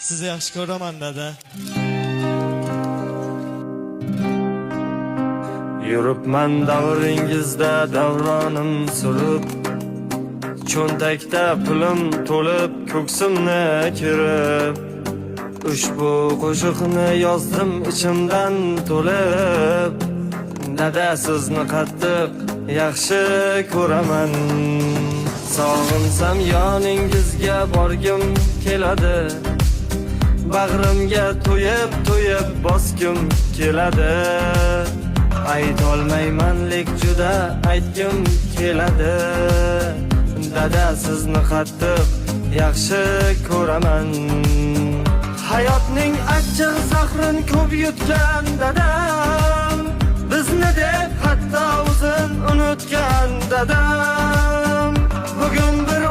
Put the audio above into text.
Sizni yaxshi ko'raman dada. Yuribman davringizda davronim surib, cho'ntakda pulim to'lib, ko'ksimni kirib, ushbu qo'shiqni yozdim ichimdan to'lib. Dada sizni qattiq yaxshi ko'raman. Sog'insam yoningizga borgim keladi. Bag'rimga to'yib bosgim keladi. Aytolmaymanlik juda aytgim keladi. Dada sizni qattiq yaxshi ko'raman. Hayotning achchiq zahrin ko'p yutgan dadam, bizni deb hatto o'zin unutgan dadam. Bugun bir